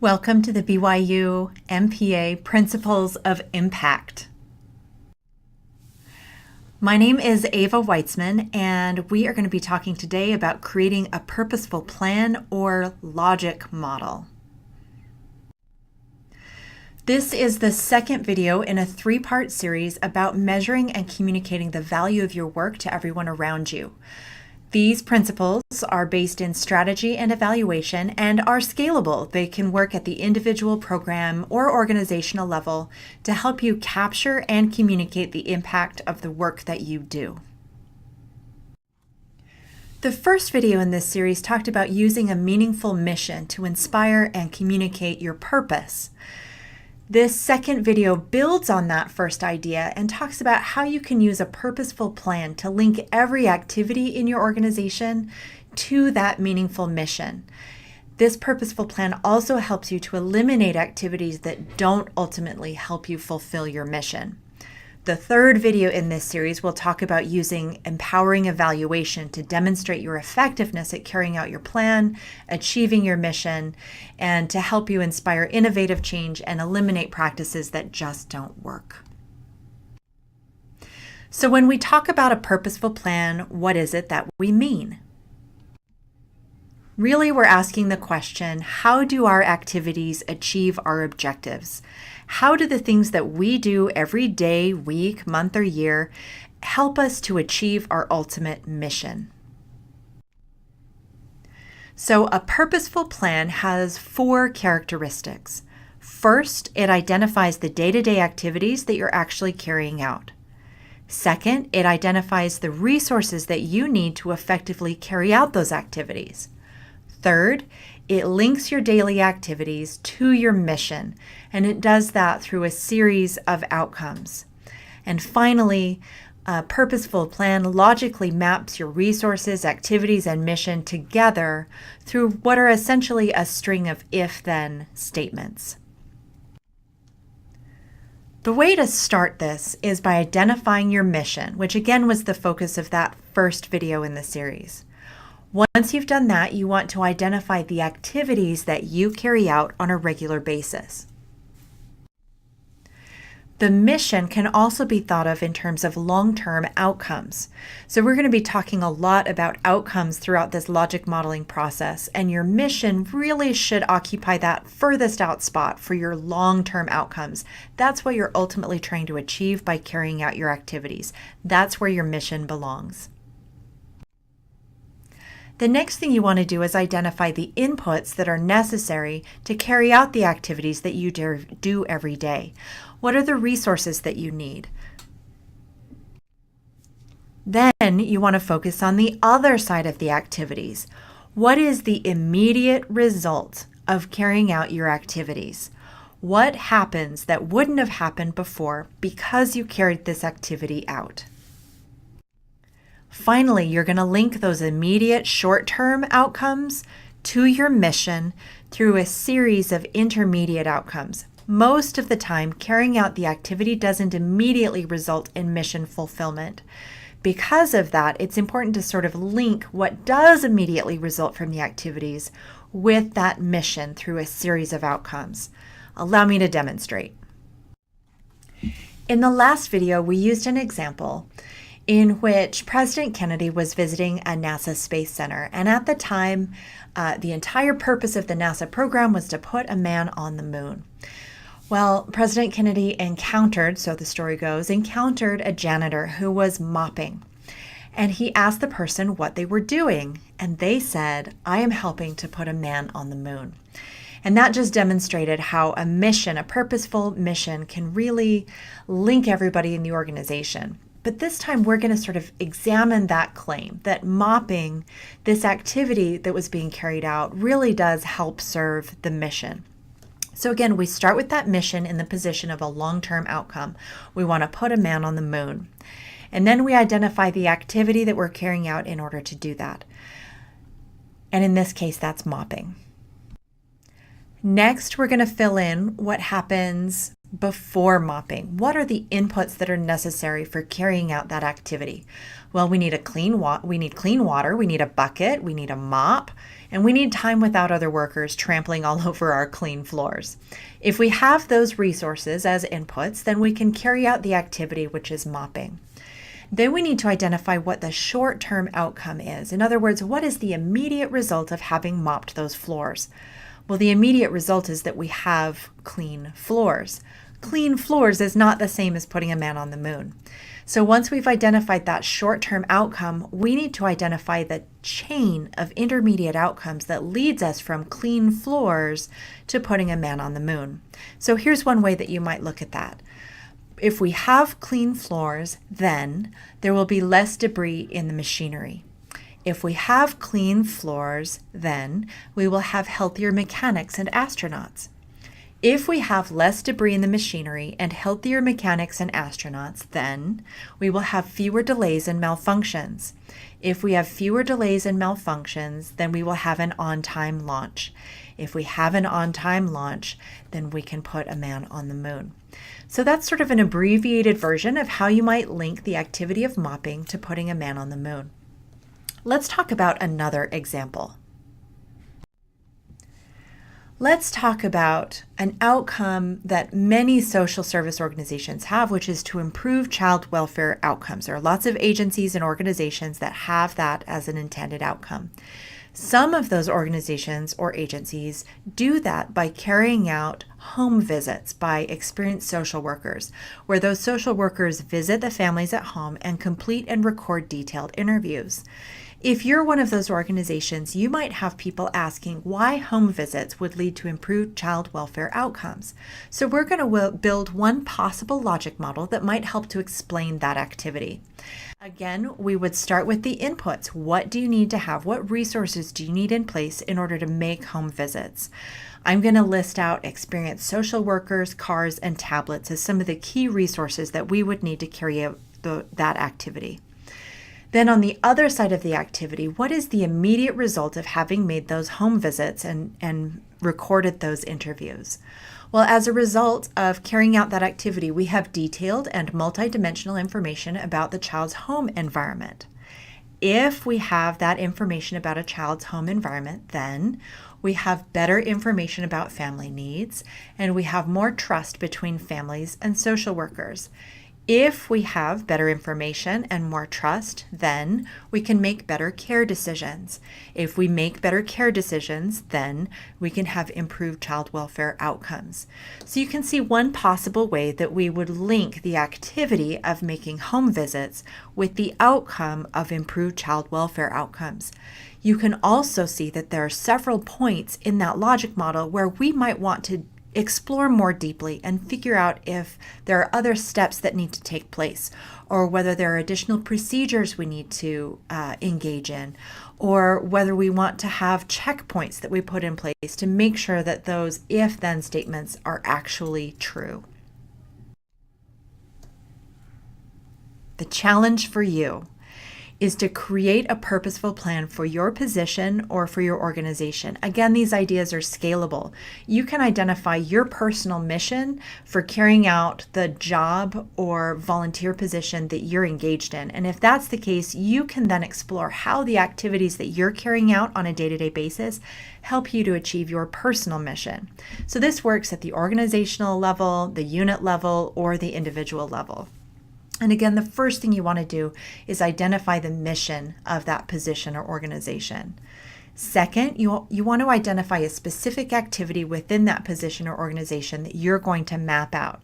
Welcome to the BYU MPA Principles of Impact. My name is Ava Weitzman, and we are going to be talking today about creating a purposeful plan or logic model. This is the second video in a three-part series about measuring and communicating the value of your work to everyone around you. These principles are based in strategy and evaluation and are scalable. They can work at the individual program or organizational level to help you capture and communicate the impact of the work that you do. The first video in this series talked about using a meaningful mission to inspire and communicate your purpose. This second video builds on that first idea and talks about how you can use a purposeful plan to link every activity in your organization to that meaningful mission. This purposeful plan also helps you to eliminate activities that don't ultimately help you fulfill your mission. The third video in this series will talk about using empowering evaluation to demonstrate your effectiveness at carrying out your plan, achieving your mission, and to help you inspire innovative change and eliminate practices that just don't work. So when we talk about a purposeful plan, what is it that we mean? Really, we're asking the question, how do our activities achieve our objectives? How do the things that we do every day, week, month, or year help us to achieve our ultimate mission? So a purposeful plan has four characteristics. First, it identifies the day-to-day activities that you're actually carrying out. Second, it identifies the resources that you need to effectively carry out those activities. Third, it links your daily activities to your mission, and it does that through a series of outcomes. And finally, a purposeful plan logically maps your resources, activities, and mission together through what are essentially a string of if-then statements. The way to start this is by identifying your mission, which again was the focus of that first video in the series. Once you've done that, you want to identify the activities that you carry out on a regular basis. The mission can also be thought of in terms of long-term outcomes. So we're going to be talking a lot about outcomes throughout this logic modeling process, and your mission really should occupy that furthest out spot for your long-term outcomes. That's what you're ultimately trying to achieve by carrying out your activities. That's where your mission belongs. The next thing you want to do is identify the inputs that are necessary to carry out the activities that you do every day. What are the resources that you need? Then you want to focus on the other side of the activities. What is the immediate result of carrying out your activities? What happens that wouldn't have happened before because you carried this activity out? Finally, you're going to link those immediate short-term outcomes to your mission through a series of intermediate outcomes. Most of the time, carrying out the activity doesn't immediately result in mission fulfillment. Because of that, it's important to sort of link what does immediately result from the activities with that mission through a series of outcomes. Allow me to demonstrate. In the last video, we used an example in which President Kennedy was visiting a NASA Space Center. And at the time, the entire purpose of the NASA program was to put a man on the moon. Well, President Kennedy encountered, so the story goes, a janitor who was mopping. And he asked the person what they were doing. And they said, "I am helping to put a man on the moon." And that just demonstrated how a mission, a purposeful mission, can really link everybody in the organization. But this time we're going to sort of examine that claim that mopping, this activity that was being carried out, really does help serve the mission. So again, we start with that mission in the position of a long-term outcome. We want to put a man on the moon. And then we identify the activity that we're carrying out in order to do that. And in this case, that's mopping. Next, we're going to fill in what happens before mopping. What are the inputs that are necessary for carrying out that activity? Well, we need clean water, we need a bucket, we need a mop, and we need time without other workers trampling all over our clean floors. If we have those resources as inputs, then we can carry out the activity, which is mopping. Then we need to identify what the short-term outcome is. In other words, what is the immediate result of having mopped those floors? Well, the immediate result is that we have clean floors. Clean floors is not the same as putting a man on the moon. So once we've identified that short-term outcome, we need to identify the chain of intermediate outcomes that leads us from clean floors to putting a man on the moon. So here's one way that you might look at that. If we have clean floors, then there will be less debris in the machinery. If we have clean floors, then we will have healthier mechanics and astronauts. If we have less debris in the machinery and healthier mechanics and astronauts, then we will have fewer delays and malfunctions. If we have fewer delays and malfunctions, then we will have an on-time launch. If we have an on-time launch, then we can put a man on the moon. So that's sort of an abbreviated version of how you might link the activity of mopping to putting a man on the moon. Let's talk about another example. Let's talk about an outcome that many social service organizations have, which is to improve child welfare outcomes. There are lots of agencies and organizations that have that as an intended outcome. Some of those organizations or agencies do that by carrying out home visits by experienced social workers, where those social workers visit the families at home and complete and record detailed interviews. If you're one of those organizations, you might have people asking why home visits would lead to improved child welfare outcomes. So we're going to build one possible logic model that might help to explain that activity. Again, we would start with the inputs. What do you need to have? What resources do you need in place in order to make home visits? I'm going to list out experienced social workers, cars, and tablets as some of the key resources that we would need to carry out that activity. Then on the other side of the activity, what is the immediate result of having made those home visits and recorded those interviews? Well, as a result of carrying out that activity, we have detailed and multidimensional information about the child's home environment. If we have that information about a child's home environment, then we have better information about family needs, and we have more trust between families and social workers. If we have better information and more trust, then we can make better care decisions. If we make better care decisions, then we can have improved child welfare outcomes. So you can see one possible way that we would link the activity of making home visits with the outcome of improved child welfare outcomes. You can also see that there are several points in that logic model where we might want to explore more deeply and figure out if there are other steps that need to take place, or whether there are additional procedures we need to engage in, or whether we want to have checkpoints that we put in place to make sure that those if-then statements are actually true. The challenge for you is to create a purposeful plan for your position or for your organization. Again, these ideas are scalable. You can identify your personal mission for carrying out the job or volunteer position that you're engaged in. And if that's the case, you can then explore how the activities that you're carrying out on a day-to-day basis help you to achieve your personal mission. So this works at the organizational level, the unit level, or the individual level. And again, the first thing you want to do is identify the mission of that position or organization. Second, you want to identify a specific activity within that position or organization that you're going to map out.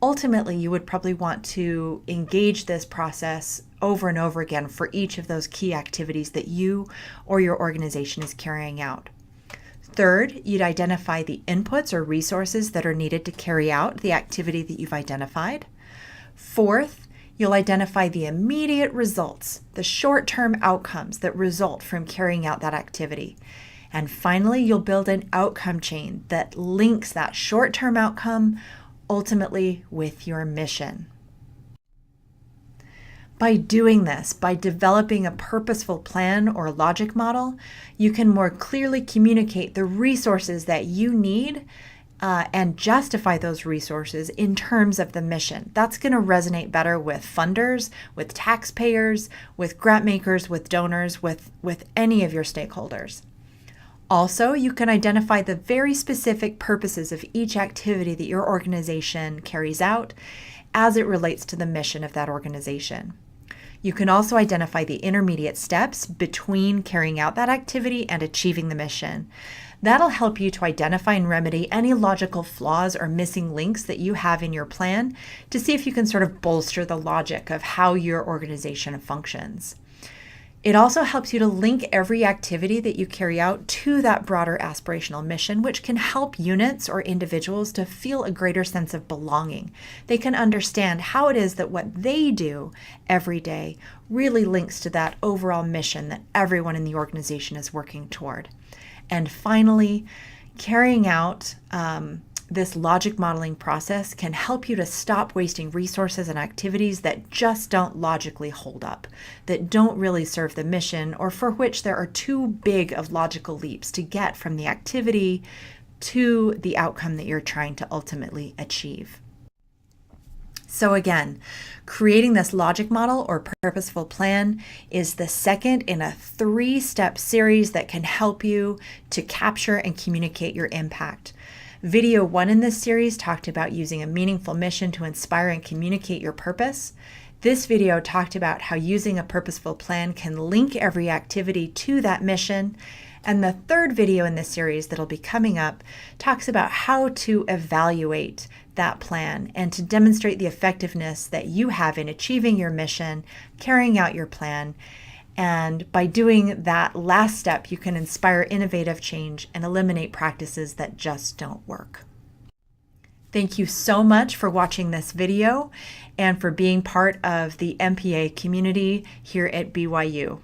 Ultimately, you would probably want to engage this process over and over again for each of those key activities that you or your organization is carrying out. Third, you'd identify the inputs or resources that are needed to carry out the activity that you've identified. Fourth, you'll identify the immediate results, the short-term outcomes that result from carrying out that activity. And finally, you'll build an outcome chain that links that short-term outcome ultimately with your mission. By doing this, by developing a purposeful plan or logic model, you can more clearly communicate the resources that you need and justify those resources in terms of the mission. That's going to resonate better with funders, with taxpayers, with grant makers, with donors, with any of your stakeholders. Also, you can identify the very specific purposes of each activity that your organization carries out as it relates to the mission of that organization. You can also identify the intermediate steps between carrying out that activity and achieving the mission. That'll help you to identify and remedy any logical flaws or missing links that you have in your plan to see if you can sort of bolster the logic of how your organization functions. It also helps you to link every activity that you carry out to that broader aspirational mission, which can help units or individuals to feel a greater sense of belonging. They can understand how it is that what they do every day really links to that overall mission that everyone in the organization is working toward. And finally, carrying out this logic modeling process can help you to stop wasting resources and activities that just don't logically hold up, that don't really serve the mission, or for which there are too big of logical leaps to get from the activity to the outcome that you're trying to ultimately achieve. So again, creating this logic model or purposeful plan is the second in a 3-step series that can help you to capture and communicate your impact. Video 1 in this series talked about using a meaningful mission to inspire and communicate your purpose. This video talked about how using a purposeful plan can link every activity to that mission. And the third video in this series that'll be coming up talks about how to evaluate that plan and to demonstrate the effectiveness that you have in achieving your mission, carrying out your plan. And by doing that last step, you can inspire innovative change and eliminate practices that just don't work. Thank you so much for watching this video and for being part of the MPA community here at BYU.